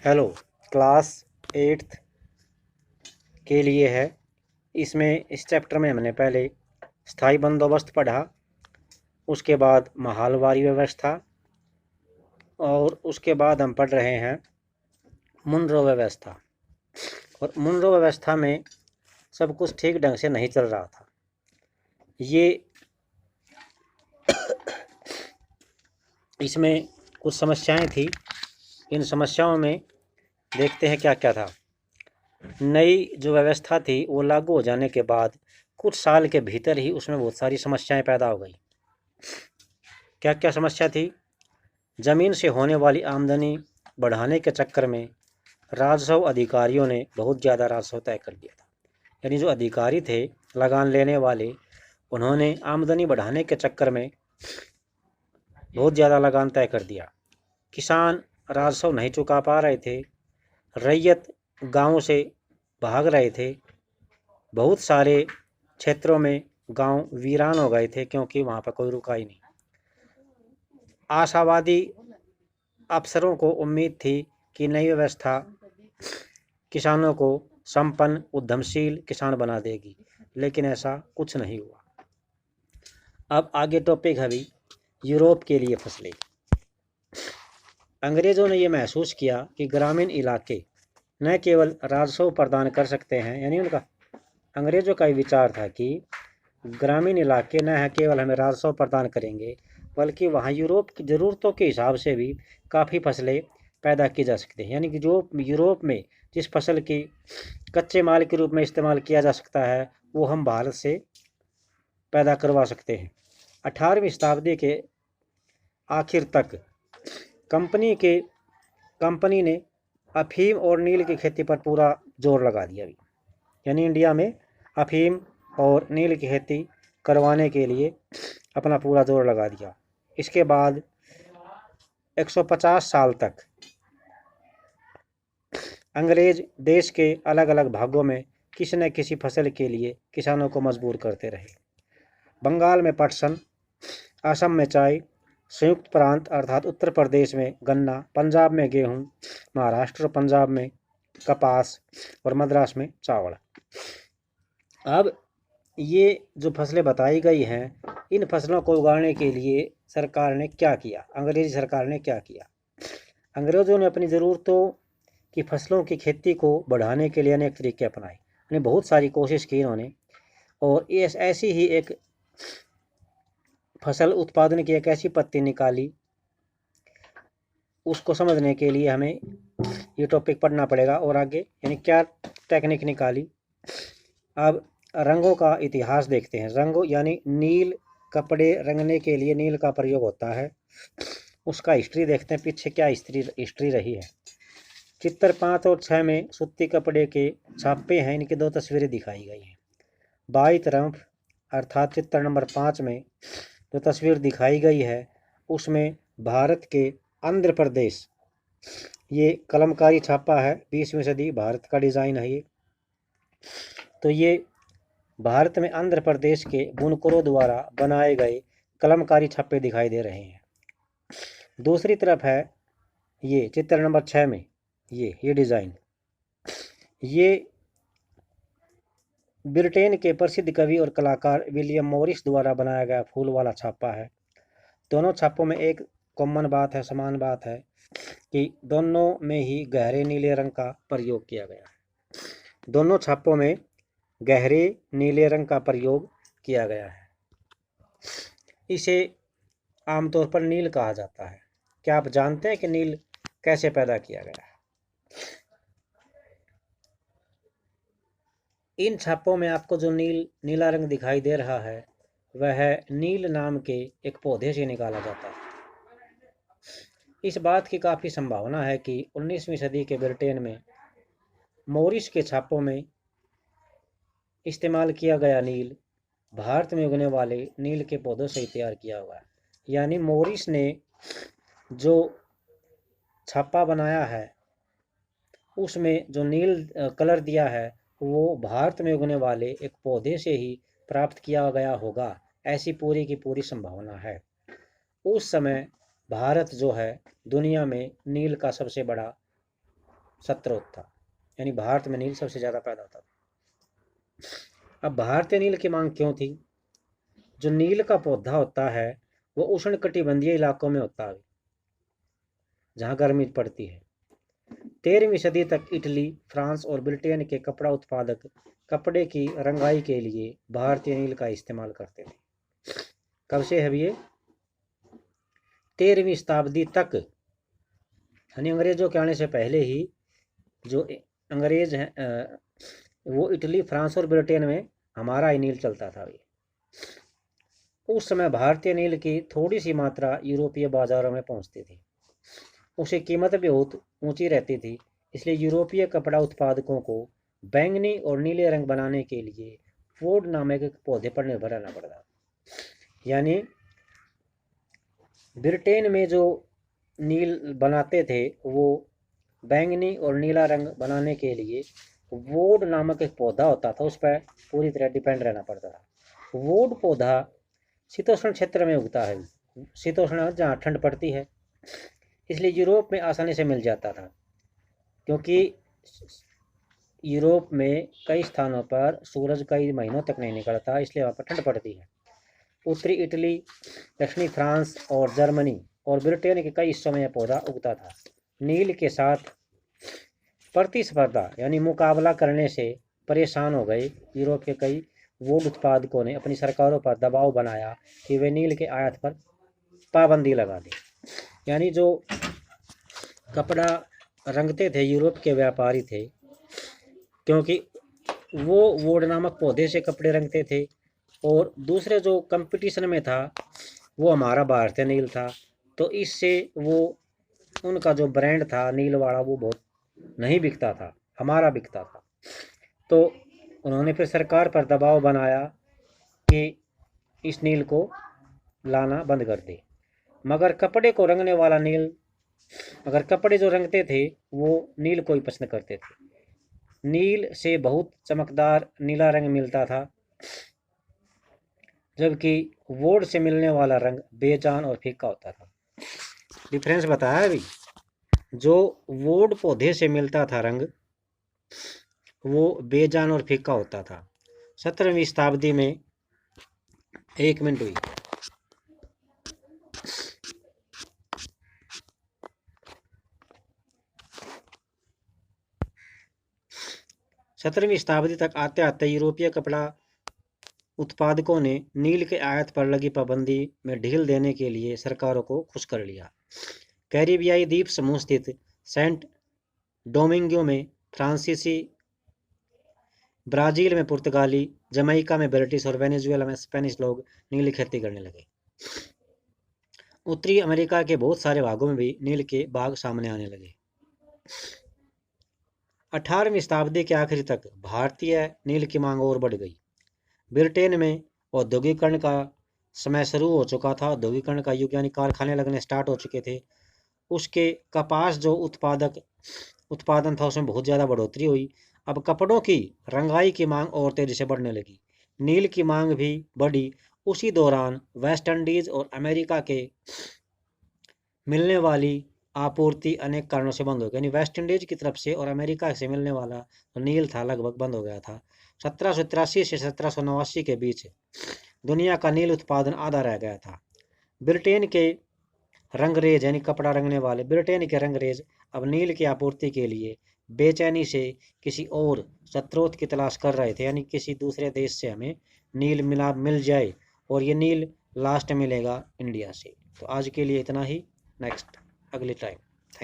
Hello. Class 8th के लिए है। इसमें इस चैप्टर में हमने पहले स्थायी बंदोबस्त पढ़ा, उसके बाद महलवारी व्यवस्था, और उसके बाद हम पढ़ रहे हैं मुनरो व्यवस्था। और मुनरो व्यवस्था में सब कुछ ठीक ढंग से नहीं चल रहा था। ये इसमें कुछ समस्याएं थी। इन समस्याओं में देखते हैं क्या क्या था। नई जो व्यवस्था थी वो लागू हो जाने के बाद कुछ साल के भीतर ही उसमें बहुत सारी समस्याएं पैदा हो गई। क्या क्या समस्या थी? जमीन से होने वाली आमदनी बढ़ाने के चक्कर में राजस्व अधिकारियों ने बहुत ज़्यादा राजस्व तय कर दिया था। यानी जो अधिकारी थे लगान लेने वाले, उन्होंने आमदनी बढ़ाने के चक्कर में बहुत ज़्यादा लगान तय कर दिया। किसान राजस्व नहीं चुका पा रहे थे, रैयत गाँव से भाग रहे थे। बहुत सारे क्षेत्रों में गांव वीरान हो गए थे क्योंकि वहाँ पर कोई रुका ही नहीं। आशावादी अफसरों को उम्मीद थी कि नई व्यवस्था किसानों को संपन्न उद्यमशील किसान बना देगी, लेकिन ऐसा कुछ नहीं हुआ। अब आगे टॉपिक है अभी यूरोप के लिए फसलें। अंग्रेजों ने यह महसूस किया कि ग्रामीण इलाके न केवल राजस्व प्रदान कर सकते हैं, यानी उनका अंग्रेजों का विचार था कि ग्रामीण इलाके न है केवल हमें राजस्व प्रदान करेंगे, बल्कि वहाँ यूरोप की ज़रूरतों के हिसाब से भी काफ़ी फसलें पैदा की जा सकती हैं। यानी कि जो यूरोप में जिस फसल की कच्चे माल के रूप में इस्तेमाल किया जा सकता है वो हम भारत से पैदा करवा सकते हैं। 18वीं शताब्दी के आखिर तक कंपनी ने अफीम और नील की खेती पर पूरा जोर लगा दिया। यानी इंडिया में अफीम और नील की खेती करवाने के लिए अपना पूरा जोर लगा दिया। इसके बाद 150 साल तक अंग्रेज देश के अलग अलग भागों में किसी न किसी फसल के लिए किसानों को मजबूर करते रहे। बंगाल में पटसन, असम में चाय, संयुक्त प्रांत अर्थात उत्तर प्रदेश में गन्ना, पंजाब में गेहूं, महाराष्ट्र पंजाब में कपास और मद्रास में चावल। अब ये जो फसलें बताई गई हैं, इन फसलों को उगाने के लिए सरकार ने क्या किया? अंग्रेजी सरकार ने क्या किया? अंग्रेज़ों ने अपनी ज़रूरतों की फसलों की खेती को बढ़ाने के लिए अनेक तरीके अपनाए। यानी बहुत सारी कोशिश की इन्होंने, और ये ऐसी ही एक फसल उत्पादन की एक ऐसी पत्ती निकाली, उसको समझने के लिए हमें ये टॉपिक पढ़ना पड़ेगा। और आगे यानी क्या टेक्निक निकाली। अब रंगों का इतिहास देखते हैं। रंगों यानी नील कपड़े रंगने के लिए नील का प्रयोग होता है, उसका हिस्ट्री देखते हैं, पीछे क्या हिस्ट्री रही है। चित्र 5 और 6 में सूती कपड़े के छापे हैं, इनकी 2 तस्वीरें दिखाई गई हैं। बाई तरफ अर्थात चित्र नंबर 5 में जो तस्वीर दिखाई गई है उसमें भारत के आंध्र प्रदेश, ये कलमकारी छापा है, 20वीं सदी भारत का डिज़ाइन है ये। तो ये भारत में आंध्र प्रदेश के बुनकरों द्वारा बनाए गए कलमकारी छापे दिखाई दे रहे हैं। दूसरी तरफ है ये चित्र नंबर 6 में ये डिज़ाइन, ये ब्रिटेन के प्रसिद्ध कवि और कलाकार विलियम मॉरिस द्वारा बनाया गया फूल वाला छापा है। दोनों छापों में एक कॉमन बात है, समान बात है कि दोनों में ही गहरे नीले रंग का प्रयोग किया गया है। दोनों छापों में गहरे नीले रंग का प्रयोग किया गया है। इसे आमतौर पर नील कहा जाता है। क्या आप जानते हैं कि नील कैसे पैदा किया गया है? इन छापों में आपको जो नीला रंग दिखाई दे रहा है वह नील नाम के एक पौधे से निकाला जाता है। इस बात की काफ़ी संभावना है कि 19वीं सदी के ब्रिटेन में मॉरिस के छापों में इस्तेमाल किया गया नील भारत में उगने वाले नील के पौधों से तैयार किया हुआ है। यानी मॉरिस ने जो छापा बनाया है उसमें जो नील कलर दिया है वो भारत में उगने वाले एक पौधे से ही प्राप्त किया गया होगा, ऐसी पूरी की पूरी संभावना है। उस समय भारत जो है दुनिया में नील का सबसे बड़ा स्रोत था, यानी भारत में नील सबसे ज़्यादा पैदा होता था। अब भारतीय नील की मांग क्यों थी? जो नील का पौधा होता है वो उष्णकटिबंधीय इलाकों में होता है, जहाँ गर्मी पड़ती है। 13वीं सदी तक इटली, फ्रांस और ब्रिटेन के कपड़ा उत्पादक कपड़े की रंगाई के लिए भारतीय नील का इस्तेमाल करते थे। कब से है ये? 13वीं शताब्दी तक, यानी अंग्रेजों के आने से पहले ही जो अंग्रेज हैं वो इटली, फ्रांस और ब्रिटेन में हमारा ही नील चलता था। ये उस समय भारतीय नील की थोड़ी सी मात्रा यूरोपीय बाजारों में पहुंचती थी। उसकी कीमत भी बहुत ऊंची रहती थी, इसलिए यूरोपीय कपड़ा उत्पादकों को बैंगनी और नीले रंग बनाने के लिए फोर्ड नामक एक पौधे पर निर्भर रहना पड़ता। यानी ब्रिटेन में जो नील बनाते थे वो बैंगनी और नीला रंग बनाने के लिए वोड नामक एक पौधा होता था, उस पर पूरी तरह डिपेंड रहना पड़ता था। वोड पौधा शीतोष्ण क्षेत्र में उगता है, शीतोष्ण जहाँ ठंड पड़ती है, इसलिए यूरोप में आसानी से मिल जाता था। क्योंकि यूरोप में कई स्थानों पर सूरज कई महीनों तक नहीं निकलता, इसलिए वहाँ पर ठंड पड़ती है। उत्तरी इटली, दक्षिणी फ्रांस और जर्मनी और ब्रिटेन के कई हिस्सों में यह पौधा उगता था। नील के साथ प्रतिस्पर्धा यानी मुकाबला करने से परेशान हो गए यूरोप के कई वुड उत्पादकों ने अपनी सरकारों पर दबाव बनाया कि वे नील के आयात पर पाबंदी लगा दें। यानी जो कपड़ा रंगते थे यूरोप के व्यापारी थे, क्योंकि वो वुड नामक पौधे से कपड़े रंगते थे, और दूसरे जो कंपटीशन में था वो हमारा भारतीय नील था, तो इससे वो उनका जो ब्रांड था नील वाला वो बहुत नहीं बिकता था, हमारा बिकता था। तो उन्होंने फिर सरकार पर दबाव बनाया कि इस नील को लाना बंद कर दे। मगर कपड़े को रंगने वाला नील, मगर कपड़े जो रंगते थे वो नील को ही पसंद करते थे। नील से बहुत चमकदार नीला रंग मिलता था, जबकि वुड से मिलने वाला रंग बेजान और फीका होता था। डिफरेंस बताया अभी। जो वुड पौधे से मिलता था रंग वो बेजान और फीका होता था। 17वीं शताब्दी में, एक मिनट हुई, सत्रहवीं शताब्दी तक आते आते यूरोपीय कपड़ा उत्पादकों ने नील के आयात पर लगी पाबंदी में ढील देने के लिए सरकारों को खुश कर लिया। कैरिबियाई द्वीप समूह स्थित सेंट डोमिंगो में फ्रांसीसी, ब्राजील में पुर्तगाली, जमैका में ब्रिटिश और वेनेजुएला में स्पेनिश लोग नील की खेती करने लगे। उत्तरी अमेरिका के बहुत सारे भागों में भी नील के बाग सामने आने लगे। 18वीं शताब्दी के आखिर तक भारतीय नील की मांग और बढ़ गई। ब्रिटेन में औद्योगिकरण का समय शुरू हो चुका था, औद्योगिकरण का युग, यानी कारखाने लगने स्टार्ट हो चुके थे। उसके कपास जो उत्पादन था उसमें बहुत ज़्यादा बढ़ोतरी हुई। अब कपड़ों की रंगाई की मांग और तेज़ी से बढ़ने लगी, नील की मांग भी बढ़ी। उसी दौरान वेस्ट इंडीज़ और अमेरिका के मिलने वाली आपूर्ति अनेक कारणों से बंद हो गई, यानी वेस्ट इंडीज की तरफ से और अमेरिका से मिलने वाला जो नील था लगभग बंद हो गया था। 1783 से 1789 के बीच दुनिया का नील उत्पादन आधा रह गया था। ब्रिटेन के रंगरेज, यानी कपड़ा रंगने वाले ब्रिटेन के रंगरेज अब नील की आपूर्ति के लिए बेचैनी से किसी और स्रोत की तलाश कर रहे थे, यानी किसी दूसरे देश से हमें नील मिल जाए, और ये नील लास्ट मिलेगा इंडिया से। तो आज के लिए इतना ही, नेक्स्ट अगले टाइम।